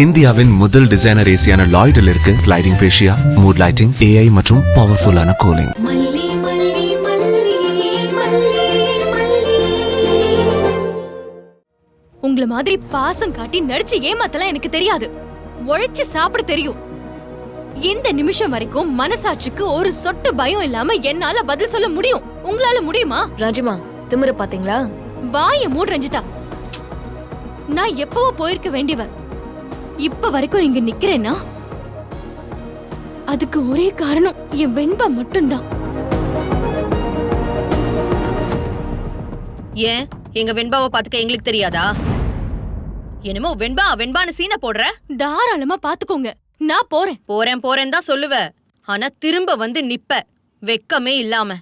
இந்தியாவின் முதல் டிசைனர் ஏசியான லாய்டில் இருக்கு sliding fascia, mood lighting, AI மற்றும் பவர்ஃபுல்லான கூலிங். உங்களை மாதிரி பாசம் காட்டி நடிச்சு ஏமாத்தலாம் எனக்கு தெரியாது. உழைச்சு சாப்பிட தெரியும். இந்த நிமிஷம் வரைக்கும் மனசாட்சிக்கு ஒரு சொட்டு பயம் இல்லாம என்னால பதில் சொல்ல முடியும். உங்களால முடியுமா? ராஜிமா, திமிர பாத்தீங்களா? வாய மூடு ரஞ்சிதா. நான் எப்பவோ போயிருக்க வேண்டியவ. இப்ப வரைக்கும் இங்க நிக்கிறேன்னா அதுக்கு ஒரே காரணம் என் வெண்பா மட்டும்தான். ஏன் எங்க வெண்பாவை பாத்துக்க எங்களுக்கு தெரியாதா? என்னமோ வெண்பா வெண்பான்னு சீனை போடுற. தாராளமா பாத்துக்கோங்க. நான் போறேன் போறேன் போறேன் தான் சொல்லுவ. ஆனா திரும்ப வந்து நிப்ப வெக்கமே இல்லாம.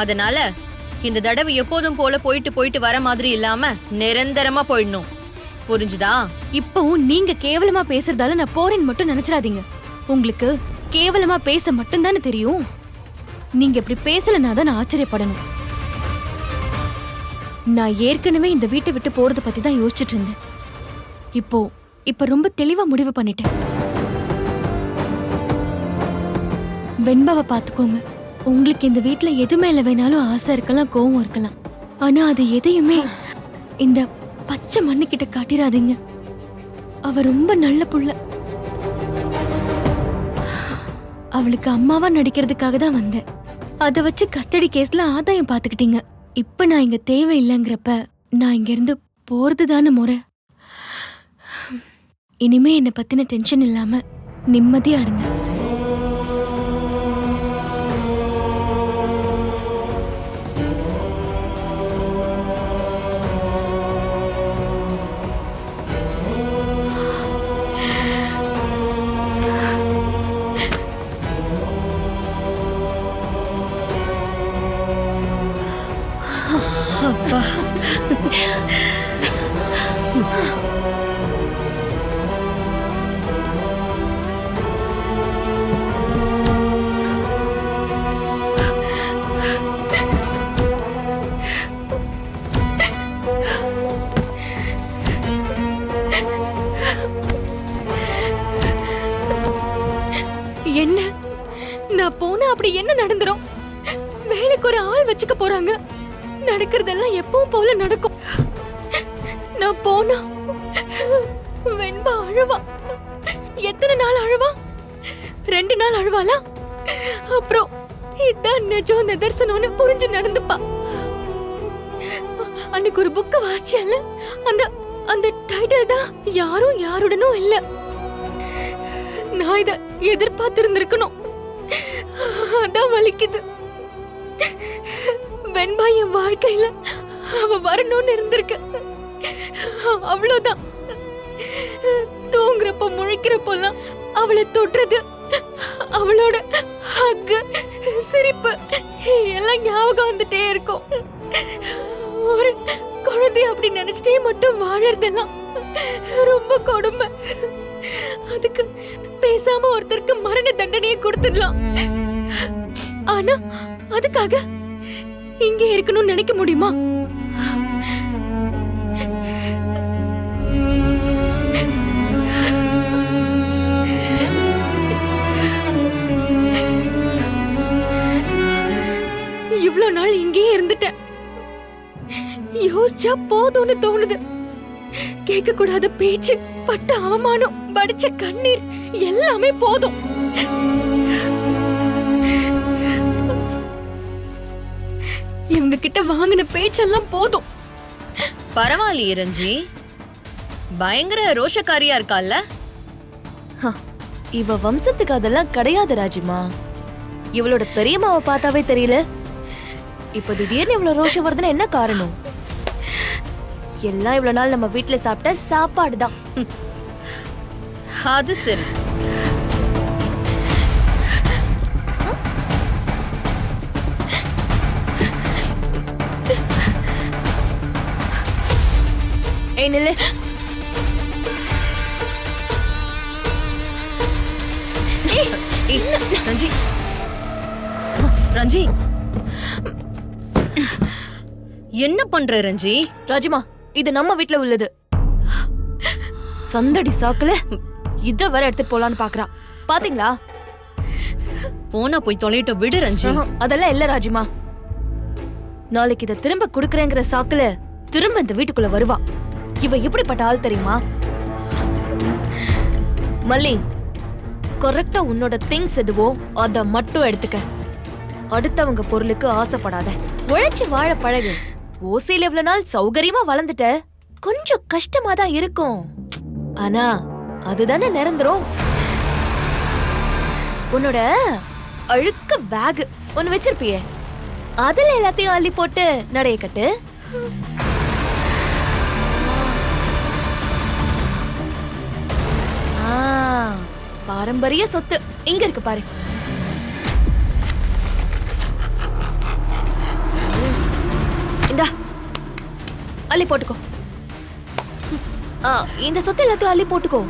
அதனால இந்த தடவை எப்போதும் போல போயிட்டு போயிட்டு வர மாதிரி இல்லாம நிரந்தரமா போயிடணும். புரிஞ்சுதா? இப்பவும் நீங்க கேவலமா பேசுறதால நான் போறேன்னு மட்டும் நினைச்சிடாதீங்க. உங்களுக்கு கேவலமா பேச மட்டும்தானே தெரியும். நீங்க இப்படி பேசலனா தான் நான் ஆச்சரியப்படணும். நான் ஏற்கனவே இந்த வீட்டை விட்டு போறத பத்தி தான் யோசிச்சுட்டு இருந்தேன். இப்ப ரொம்ப தெளிவா முடிவு பண்ணிட்டேன். வெண்பாவை பாத்துக்கோங்க. உங்களுக்கு இந்த வீட்டுல எது மேல வேணாலும் ஆசை இருக்கலாம், கோவம் இருக்கலாம். ஆனா அது எதையுமே இந்த பச்சை மண்ணு கிட்ட காட்டிராதீங்க. அவ ரொம்ப நல்ல புள்ள. அவளுக்கு அம்மாவா நடிக்கிறதுக்காக தான் வந்தேன். அத வச்சு கஸ்டடி கேஸ்ல ஆதாயம் பாத்துக்கிட்டீங்க. இப்ப நான் இங்க தேவையில்லைங்கிறப்ப நான் இங்க இருந்து போறதுதானே முறை. இனிமே என்னை பத்தின டென்ஷன் இல்லாம நிம்மதியா இருங்க. என்ன நான் போனா அப்படி என்ன நடந்துரும்? வேலைக்கு ஒரு ஆள் வச்சுக்க போறாங்க. நடக்கிறதெல்லாம் எப்பவும் போல நடக்கும். நான் போனா வெண்பா அழுவா. எத்தனை நாள் அழுவா? 2 நாள் அழுவாளா? அப்புறம் இதான் நிஜம் நிதர்சனம்னு புரிஞ்சு நடந்துப்பா. அன்னைக்கு ஒரு புக்க வாசிச்சல, அந்த டைட்டில் தான் யாரும் யாருடனும் இல்ல. நான் இத எதிர்பார்த்திருந்திருக்கணும். அதான் வலிக்குது. வெண்பா என் வாழ்க்கையில அவ வரணும்னு இருந்திருக்கு. அவ்வளவுதான். தூங்குறப்ப முழிக்கிறப்பெல்லாம் அவளை தொடுறது, அவளோட ஹக், சிரிப்பு எல்லாம் ஞாபகம் வந்துட்டே இருக்கும். ஒரு குழந்தை அப்படி நினைச்சிட்டே மட்டும் வாழறதெல்லாம் ரொம்ப கொடுமை. அதுக்கு பேசாம ஒருத்தருக்கு மரண தண்டனையை கொடுத்துடலாம். ஆனா அதுக்காக இங்கே இருக்கணும்னு நினைக்க முடியுமா? இவ்வளவு நாள் இங்கேயே இருந்துட்டேன். யோசிச்சா போதும்னு தோணுது. கேட்க கூடாத பேச்சு, பட்ட அவமானம், வடிச்ச கண்ணீர் எல்லாமே போதும். இவங்க கிட்ட வாங்கின பேச்செல்லாம் போதும். பரவாயில்லையே ரஞ்சி, பயங்கர ரோஷக்காரியா இருக்கால. இவ வம்சத்துக்கு அதெல்லாம் கிடையாது ராஜிமா. இவளோட பெரியம்மாவை பார்த்தாவே தெரியல. இப்ப திடீர்னு இவ்வளவு ரோஷம் வருதுன்னு என்ன காரணம்? எல்லாம் இவ்வளவு நாள் நம்ம வீட்டுல சாப்பிட்ட சாப்பாடுதான். அது சரி. ஏய் நில்லு. ரஞ்சி, ரஞ்சி என்ன பண்ற ரஞ்சி? ராஜிமா, இது நம்ம வீட்ல உள்ளது. சந்தடி சாக்குல இத வேற எடுத்துட்டு போலான்னு பாக்குறா. பாத்தீங்களா? போனா போய் தொலைட்டு விடு ரஞ்சி. அதெல்லாம் இல்ல ராஜிமா. நாளைக்கு இத திரும்ப குடுக்கறேங்கிற சாக்குல திரும்ப இந்த வீட்டுக்குள்ள வருவா. இவ எப்படிப்பட்ட ஆள் தெரியுமா? மல்லி, கரெக்டா உன்னோட திங்ஸ் எதுவோ அத மட்டும் எடுத்துக்க. அடுத்தவங்க பொருளுக்கு ஆசைப்படாத. உழைச்சு வாழ பழகு. ஓசையில எவ்வளவு நாள் சௌகரியமா வளர்ந்துட்ட, கொஞ்சம் கஷ்டமா தான் இருக்கும். ஆனா அதுதானே நிரந்தரம். உன்னோட அழுக்க பேக் ஒன்னு வச்சிருப்பியே, அதுல எல்லாத்தையும் அள்ளி போட்டு நடைய கட்டு. பாரம்பரிய சொத்து இங்க இருக்கு பாரு. இந்தா அள்ளி போட்டுக்கோ. இந்த சொத்து எல்லாத்தையும் அள்ளி போட்டுக்கோ.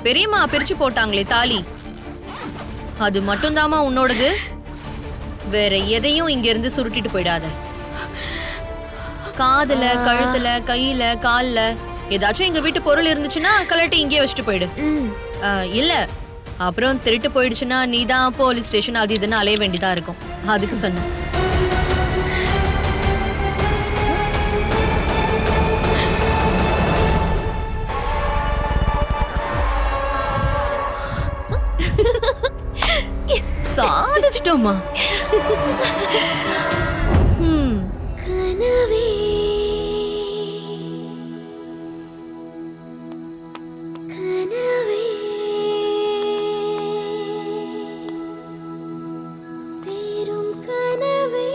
பெரியம்மா பிரிச்சு போட்டாங்களே தாலி, அது மட்டும்தாமா உன்னோடது. வேற எதையும் இங்க இருந்து சுருட்டிட்டு போயிடாத. காதுல, கழுத்துல, கையில, கால்ல ஏதாச்சும் எங்க வீட்டு பொருள் இருந்துச்சுன்னா கலட்டி இங்கே வச்சுட்டு போயிடு. இல்ல அப்புறம் திருட்டு போயிடுச்சுன்னா நீதான் போலீஸ் ஸ்டேஷன் அது இதுன்னு அலைய வேண்டியதா இருக்கும். அதுக்கு சொன்ன. சாதிச்சிட்டோமா? கனவே கனவே பெரும் கனவே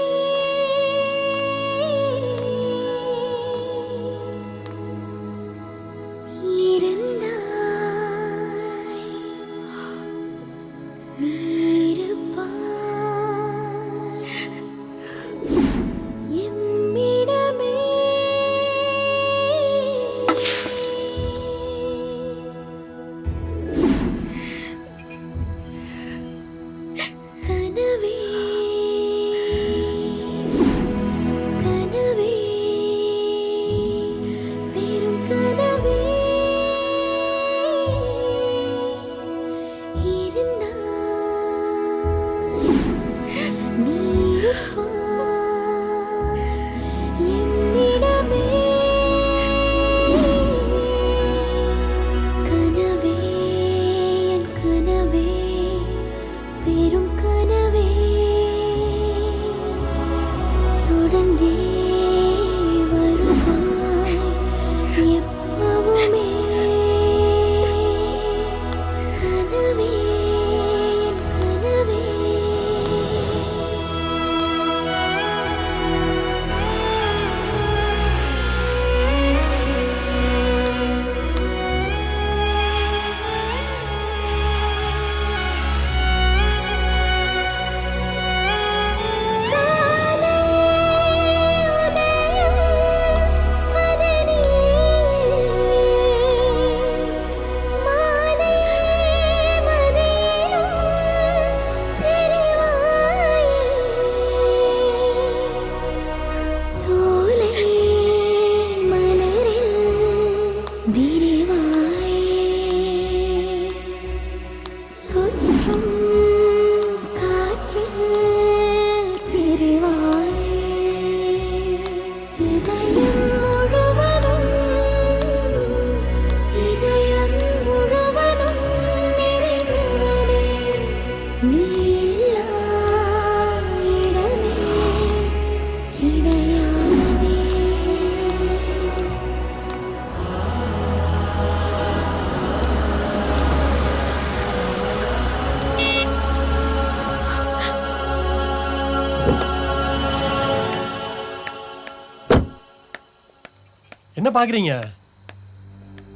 என்ன பாக்குறீங்க?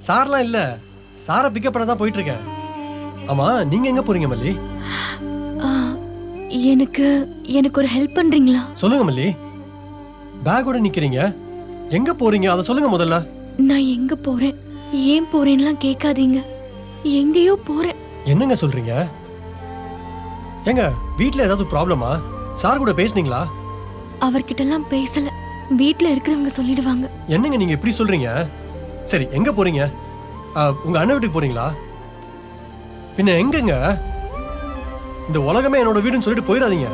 சார்லாம் இல்ல, சாரை பிக்கப் பண்ண தான் போயிட்டு இருக்கேன். ஆமா, நீங்க எங்க போறீங்க மல்லி? எனக்கு ஒரு ஹெல்ப் பண்றீங்களா? சொல்லுங்க மல்லி. பேக்கோட நிக்கிறீங்க, எங்க போறீங்க அதை சொல்லுங்க முதல்ல. நான் எங்க போறேன் ஏன் போறேன்லாம் கேட்காதீங்க. எங்கேயோ போறேன். என்னங்க சொல்றீங்க? ஏங்க வீட்ல ஏதாவது ப்ராப்ளமா? சார் கூட பேசுனீங்களா? அவர்கிட்டலாம் பேசல. வீட்ல இருக்கிறவங்க சொல்லிடுவாங்க. என்னங்க நீங்க இப்படி சொல்றீங்க? சரி எங்க போறீங்க? உங்க அண்ணன் வீட்டுக்கு போறீங்களா? பின்ன எங்கங்க? இந்த உலகமே என்னோட வீடுன்னு சொல்லிட்டு போயிடாதீங்க.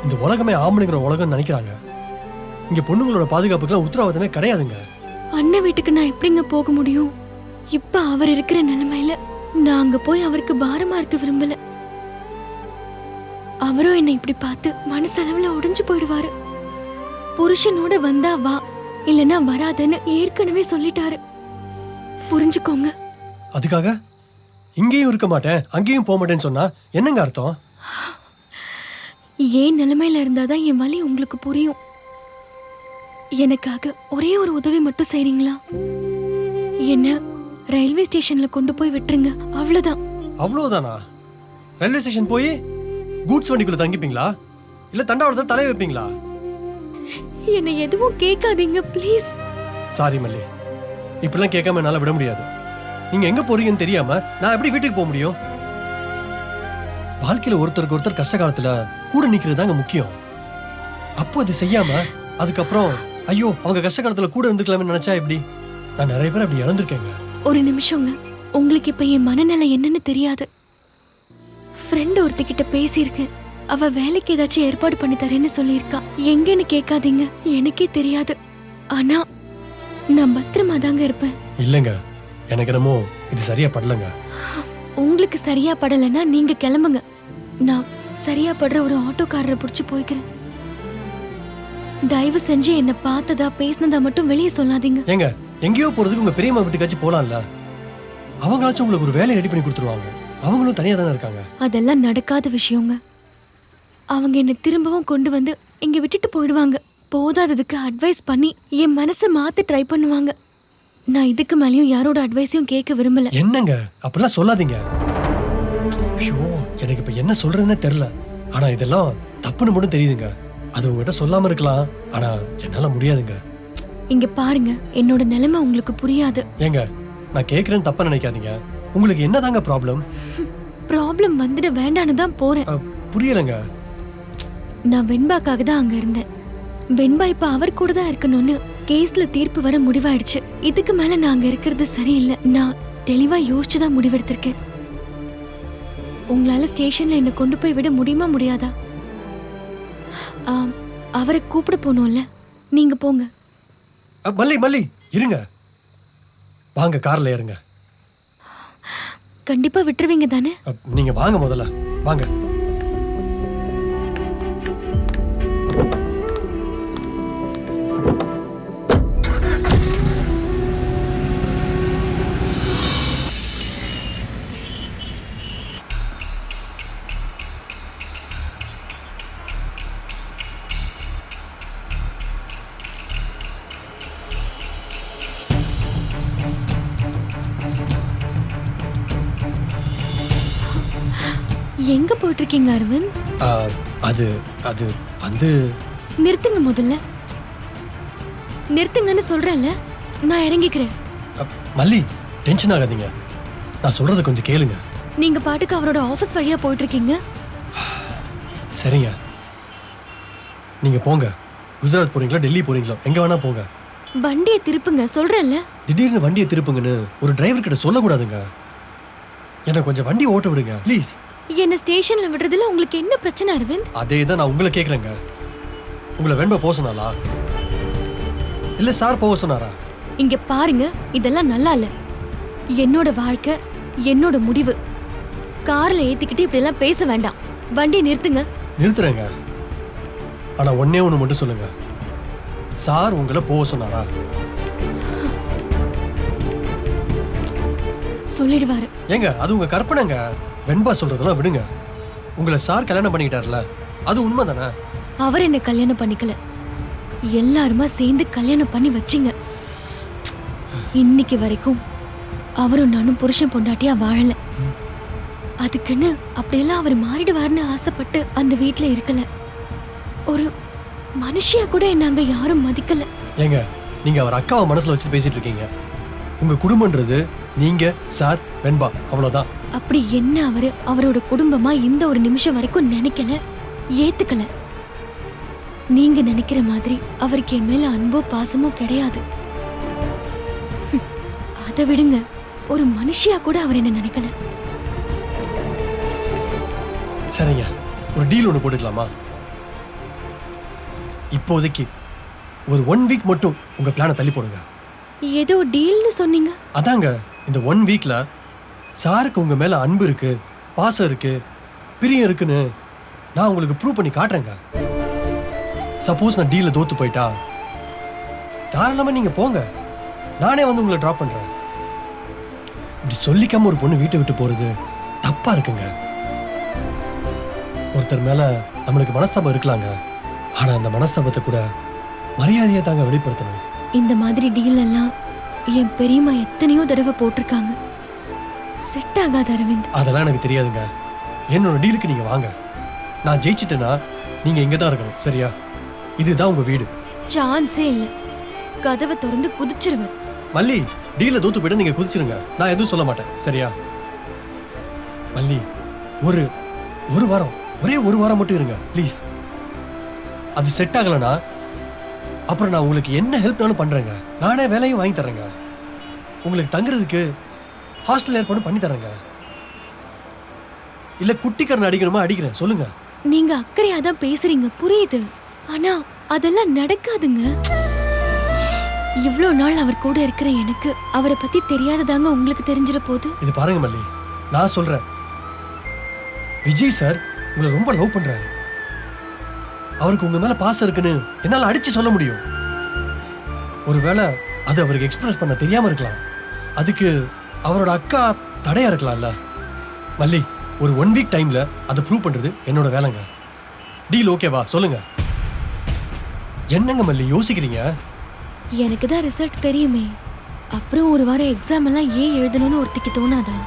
இந்த உலகமே ஆம்பளைங்கிற உலகம் நினைக்கிறாங்க. இங்க பொண்ணுங்களோட பாதுகாப்புக்கெல்லாம் உத்தரவாதமே கிடையாதுங்க. அண்ணன் வீட்டுக்கு நான் எப்படிங்க போக முடியும்? இப்ப அவர் இருக்கிற நிலைமையில நான் அங்க போய் அவருக்கு பாரமா இருக்க விரும்பல. அவரும் என்னை இப்படி பார்த்து மனசளவுல உடைஞ்சு போயிடுவாரு. புருஷனோட வந்தா வா, இல்லனா வராதன்னு ஏற்கனவே சொல்லிட்டாரு. புரிஞ்சுக்கோங்க. அதுக்காக இங்கேயும் இருக்க மாட்டேன் அங்கேயும் போக மாட்டேன்னு சொன்னா என்னங்க அர்த்தம்? ஏன் நிலைமையில இருந்தாதான் என் வலி உங்களுக்கு புரியும். எனக்காக ஒரே ஒரு உதவி மட்டும் செய்றீங்களா? என்ன ரயில்வே ஸ்டேஷன்ல கொண்டு போய் விட்டுருங்க, அவ்வளவுதான். அவ்வளவுதானா? ரயில்வே ஸ்டேஷன் போய் கூட்ஸ் வண்டிக்குள்ள தங்கிப்பீங்களா இல்ல தண்டாவளத்தை தலைய வைப்பீங்களா? என்னை எதுவும் கேட்காதீங்க ப்ளீஸ். சாரி மல்லி, இப்பெல்லாம் கேட்காம என்னால விட முடியாது. நீங்க எங்க போறீங்கன்னு தெரியாம நான் எப்படி வீட்டுக்கு போக முடியும்? வாழ்க்கையில ஒருத்தருக்கு ஒருத்தர் கஷ்ட காலத்துல கூட நிக்கிறது தாங்க முக்கியம். அப்போ அது செய்யாம அதுக்கப்புறம் ஐயோ அவங்க கஷ்ட காலத்துல கூட இருந்துக்கலாம்னு நினைச்சா எப்படி? நான் நிறைய பேர் அப்படி இழந்திருக்கேங்க. ஒரு நிமிஷங்க. உங்களுக்கு இப்ப என் மனநிலை என்னன்னு தெரியாது. ஃப்ரெண்ட் ஒருத்திக்கிட்ட பேசியிருக்கேன். அவ வேலைக்கு ஏதாச்சும் ஏற்பாடு பண்ணி தரேன்னு சொல்லியிருக்கா. எங்கன்னு கேட்காதீங்க, எனக்கே தெரியாது. ஆனா நான் பத்திரமா தாங்க இருப்பேன். இல்லங்க, எனக்கு என்னமோ இது சரியா படலங்க. உங்களுக்கு சரியா படலைன்னா நீங்க கிளம்புங்க. நான் சரியா படுற ஒரு ஆட்டோக்காரரை பிடிச்சு போய்க்கிறேன். தயவு செஞ்சு என்ன பார்த்ததா பேசினதா மட்டும் வெளியே சொல்லாதீங்க. ஏங்க எங்கேயோ போறதுக்கு உங்க பெரியம்மா வீட்டுக்காச்சும் போலாம்ல? அவங்களாச்சும் உங்களுக்கு ஒரு வேலையை ரெடி பண்ணி கொடுத்துருவாங்க. அவங்களும் தனியா தானே இருக்காங்க. அதெல்லாம் நடக்காத விஷயங்க. அவங்க என்ன திரும்பவும் கொண்டு வந்து இங்க விட்டுட்டு போயிடுவாங்க. போதாததுக்கு அட்வைஸ் பண்ணி என் மனசை மாத்த ட்ரை பண்ணுவாங்க. நான் இதுக்கு மேலயும் யாரோட அட்வைஸையும் கேட்க விரும்பல. என்னங்க அப்படிலாம் சொல்லாதீங்க. ஐயோ எனக்கு இப்ப என்ன சொல்றதுன்னே தெரியல. ஆனா இதெல்லாம் தப்புன்னு மட்டும் தெரியுதுங்க. அது உங்ககிட்ட சொல்லாம இருக்கலாம், ஆனா என்னால முடியாதுங்க. இங்க பாருங்க, என்னோட நிலைமை உங்களுக்கு புரியாது. ஏங்க நான் கேக்குறேன்னு தப்பா நினைக்காதீங்க. உங்களுக்கு என்னதாங்க ப்ராப்ளம்? ப்ராப்ளம் வந்துட வேண்டான்னு தான் போறேன். புரியலங்க. நான் வெண்பாக்காக தான் அங்க இருந்தேன். வெண்பா இப்ப அவர் கூட தான் இருக்கணும்னு கேஸ்ல தீர்ப்பு வர முடிவாயிடுச்சு. இதுக்கு மேல நான் அங்க இருக்கிறது சரியில்லை. நான் தெளிவா யோசிச்சுதான் முடிவெடுத்திருக்கேன். உங்களால ஸ்டேஷன்ல என்ன கொண்டு போய் விட முடியுமா முடியாதா? அவரை கூப்பிட போனோம்ல, நீங்க போங்க. மல்லி மல்லி இருங்க, வாங்க கார்ல ஏறுங்க. கண்டிப்பா விட்டுருவீங்க தானே? நீங்க வாங்க, முதல்ல வாங்க. எங்க போயிட்டு இருக்கீங்க அரவிந்த்? அது அது வந்து நிறுத்துங்க, முதல்ல நிறுத்துங்கன்னு சொல்றேன்ல. நான் இறங்கிக்கிறேன். மல்லி டென்ஷன் ஆகாதீங்க, நான் சொல்றத கொஞ்சம் கேளுங்க. நீங்க பாட்டுக்கு அவரோட ஆபீஸ் வழியா போயிட்டு இருக்கீங்க. சரிங்க, நீங்க போங்க. குஜராத் போறீங்களா டெல்லி போறீங்களா, எங்க வேணா போங்க. வண்டியை திருப்புங்க சொல்றேன்ல. திடீர்னு வண்டியை திருப்புங்கன்னு ஒரு டிரைவர் கிட்ட சொல்லக்கூடாதுங்க. எனக்கு கொஞ்சம் வண்டி ஓட்ட விடுங்க ப்ளீஸ். என்ன ஸ்டேஷன்ல விடுறதுல உங்களுக்கு என்ன பிரச்சனை அரவிந்த்? அதே தான் நான் உங்களை கேக்குறேங்க. உங்களை வெண்பா போக சொன்னாலா இல்ல சார் போக சொன்னாரா? இங்க பாருங்க, இதெல்லாம் நல்லா இல்ல. என்னோட வாழ்க்கை, என்னோட முடிவு. கார்ல ஏத்திக்கிட்டு இப்படி எல்லாம் பேச வேண்டாம். வண்டியை நிறுத்துங்க. நிறுத்துறேங்க, ஆனா ஒன்னே ஒண்ணு மட்டும் சொல்லுங்க. சார் உங்களை போக சொன்னாரா? சொல்லிடுவாரு. ஏங்க அது உங்க கற்பனைங்க. வெண்பா சொல்றதெல்லாம் விடுங்க. உங்களை சார் கல்யாணம் பண்ணிக்கிட்டார்ல, அது உண்மைதானே? அவர் என்ன கல்யாணம் பண்ணிக்கல, எல்லாருமா சேர்ந்து கல்யாணம் பண்ணி வச்சிங்க. இன்னைக்கு வரைக்கும் அவரும் நானும் புருஷன் பொண்டாட்டியா வாழல. அதுக்குன்னு அப்படியெல்லாம் அவர் மாறிடுவார்னு ஆசைப்பட்டு அந்த வீட்டுல இருக்கல. ஒரு மனுஷியா கூட என்ன அங்க யாரும் மதிக்கல. ஏங்க நீங்க அவர் அக்காவை மனசுல வச்சு பேசிட்டு இருக்கீங்க. உங்க குடும்பம்ன்றது நீங்க, சார், வெண்பா, அவ்வளவுதான். அப்படி என்ன அவரோட குடும்பமா இந்த ஒரு நிமிஷம் வரைக்கும் நினைக்கல, ஏத்துக்கல. நீங்க நினைக்கிற மாதிரி அவருக்கு என் மேல அன்போ பாசமோ கிடையாது. அதை விடுங்க, ஒரு மனுஷியா கூட அவர் என்ன நினைக்கல. சரிங்க, ஒரு டீல் ஒன்று போட்டுக்கலாமா? இப்போதைக்கு ஒரு 1 வீக் மட்டும் உங்க பிளானை தள்ளி போடுங்க. ஏதோ டீல்னு சொன்னீங்க. அதாங்க, இந்த 1 வீக்ல சாருக்கு உங்க மேல அன்பு இருக்கு, பாசம் இருக்கு, பிரியம் இருக்குன்னு நான் உங்களுக்கு ப்ரூவ் பண்ணி காட்டுறேங்க. சப்போஸ் நான் டீல்ல தோத்து போயிட்டா தாராளமா நீங்க போங்க, நானே வந்து உங்களை ட்ராப் பண்றேன். இப்படி சொல்லிக்காம ஒரு பொண்ணு வீட்டை விட்டு போறது தப்பா இருக்குங்க. ஒருத்தர் மேல நம்மளுக்கு மனஸ்தாபம் இருக்கலாங்க, ஆனா அந்த மனஸ்தாபத்தை கூட மரியாதையா தாங்க வெளிப்படுத்தணும். இந்த மாதிரி டீல் எல்லாம் என் பெரியம்மா எத்தனையோ தடவை போட்டிருக்காங்க. செட் ஆகாது அரவிந்த். அதெல்லாம் எனக்கு தெரியாதுங்க. என்னோட டீலுக்கு நீங்க வாங்க. நான் ஜெயிச்சிட்டேன்னா நீங்க இங்க தான் இருக்கணும், சரியா? இதுதான் உங்க வீடு. சான்ஸே இல்ல. கதவை திறந்து குதிச்சிருவேன். மல்லி, டீல தோத்து போயிட்டு நீங்க குதிச்சிருங்க, நான் எதுவும் சொல்ல மாட்டேன், சரியா? மல்லி, ஒரு வாரம், ஒரே ஒரு வாரம் மட்டும் இருங்க ப்ளீஸ். அது செட் ஆகலனா அப்புறம் நான் உங்களுக்கு என்ன ஹெல்ப்னாலும் பண்றேங்க. நானே வேலையும் வாங்கி தரேங்க. உங்களுக்கு தங்குறதுக்கு ஹாஸ்டல் ஏற்பாடு பண்ணி தரேங்க. இல்ல குட்டிக்கரணை அடிக்கணுமா அடிக்கிறேன், சொல்லுங்க. நீங்க அக்கறையா தான் பேசுறீங்க, புரியுது. ஆனா அதெல்லாம் நடக்காதுங்க. இவ்ளோ நாள் அவர் கூட இருக்கிற எனக்கு அவரை பத்தி தெரியாததாங்க உங்களுக்கு தெரிஞ்சிட போகுது. இது பாருங்க மல்லி, நான் சொல்றேன், விஜய் சார் உங்களை ரொம்ப லவ் பண்றாரு. அவருக்கு உங்க மேல பாசம் இருக்குன்னு என்னால அடிச்சு சொல்ல முடியும். ஒருவேளை அது அவருக்கு எக்ஸ்பிரஸ் பண்ண தெரியாம இருக்கலாம். அதுக்கு அவரோட அக்கா தடையா இருக்கலாம்ல. மல்லி, ஒரு 1 வீக் டைம்ல அதை ப்ரூவ் பண்றது என்னோட வேலைங்க. டீல் ஓகேவா? சொல்லுங்க. என்னங்க மல்லி யோசிக்கிறீங்க? எனக்கு தான் ரிசல்ட் தெரியுமே. அப்புறம் ஒரு வாரம் எக்ஸாம் எல்லாம் ஏன் எழுதணும்னு ஒருத்திக்கு தோணாதா?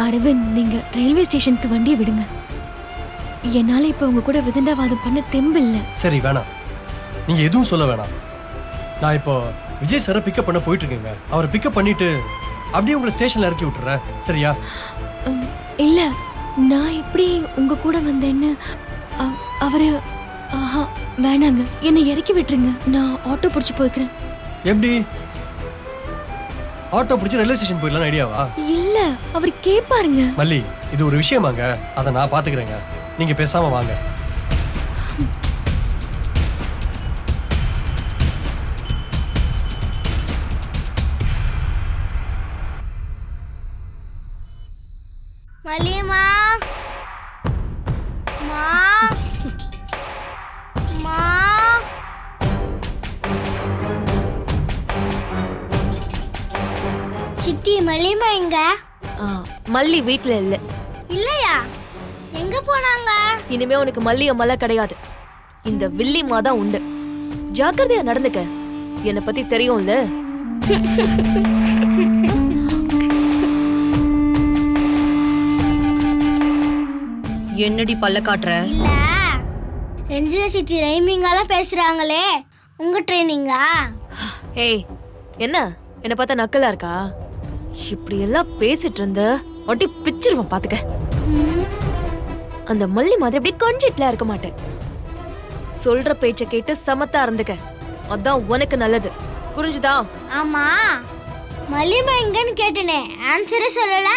அரவிந்த், நீங்க ரயில்வே ஸ்டேஷனுக்கு வண்டியை விடுங்க. என்னால இப்ப உங்க கூட விதண்டாவாதம் பண்ண தெம்பு இல்ல. சரி, வேணாம், நீங்க எதுவும் சொல்ல வேணாம். நான் இப்போ விஜய் சாரை பிக்கப் பண்ண போயிட்டு இருக்கேங்க. அவரை பிக்கப் பண்ணிட்டு அப்படியே உங்களை ஸ்டேஷன்ல இறக்கி விட்டுறேன், சரியா? இல்ல, நான் எப்படி உங்க கூட வந்தேன்னு அவரு ஆஹா வேணாங்க, என்னை இறக்கி விட்டுருங்க. நான் ஆட்டோ பிடிச்சு போய்க்கிறேன். எப்படி? ஆட்டோ பிடிச்சி ரயில்வே ஸ்டேஷன் போயிடலாம் ஐடியாவா? இல்ல, அவர் கேட்பாருங்க. மல்லி, இது ஒரு விஷயமாங்க, அதை நான் பாத்துக்கிறேங்க. நீங்க பேசாம வாங்க. மல்லியம்மா, மா, மா. சித்தி, மல்லியம்மா எங்க? மல்லி வீட்ல இல்ல. இல்லையா? எங்க போனாங்க? இனிமே உனக்கு மல்லி அம்மாலாம் கிடையாது. இந்த வில்லிமா தான் உண்டு. ஜாக்கிரதையா நடந்துக்க. என்னை பத்தி தெரியும்ல. என்னடி பல்ல காட்டுற? இல்ல, ரஞ்சிதா சித்தி ரைமிங்காலாம் பேசுறாங்களே, உங்க ட்ரைனிங்கா? ஏய், என்ன பார்த்தா நக்கலா இருக்கா? இப்படி எல்லாம் பேசிட்டு இருந்த ஒட்டி பிச்சிருவான், பாத்துக்க. அந்த மல்லி மாதிரி அப்படியே கொஞ்சிட்டுல இருக்க மாட்டேன். சொல்ற பேச்ச கேட்டு சமத்தா இருந்துக்க, அதான் உனக்கு நல்லது. புரிஞ்சுதா? ஆமா, மல்லியம்மா எங்கன்னு கேட்டனே, ஆன்சரே சொல்லல.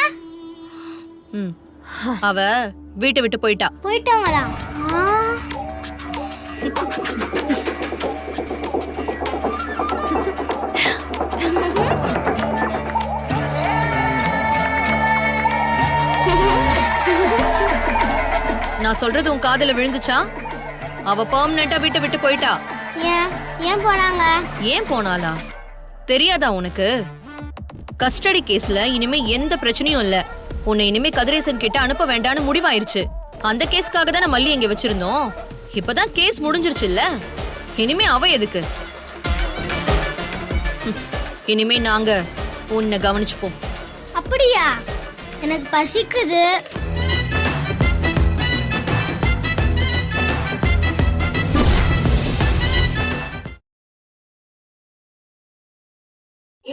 அவ வீட்டை விட்டு போயிட்டா. போயிட்டாங்களா? நான் சொல்றது உன் காதுல விழுந்துச்சா? அவ பெர்மனண்டா வீட்டை விட்டு போயிட்டா. ஏன் போனாங்க? ஏன் போனாளா? தெரியாதா உனக்கு? கஸ்டடி கேஸ்ல இனிமே எந்த பிரச்சனையும் இல்ல. உன்னை இனிமே கதிரேசன் கிட்ட அனுப்ப வேண்டாம்னு முடிவாயிருச்சு. அந்த கேஸ்க்காக தானே மல்லி இங்க வச்சிருந்தோம். இப்பதான் கேஸ் முடிஞ்சிருச்சு இல்ல, இனிமே அவ எதுக்கு? இனிமே நாங்க உன்னை கவனிச்சுப்போம். அப்படியா? எனக்கு பசிக்குது.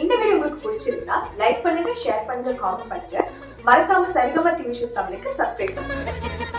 இந்த வீடியோ உங்களுக்கு பிடிச்சிருந்தா லைக் பண்ணுங்க, ஷேர் பண்ணுங்க, காமெண்ட் பண்ணுங்க. மறக்காம சரிகமா டிவி ஷோஸ் தமிழுக்கு சப்ஸ்கிரைப் பண்ணுங்க.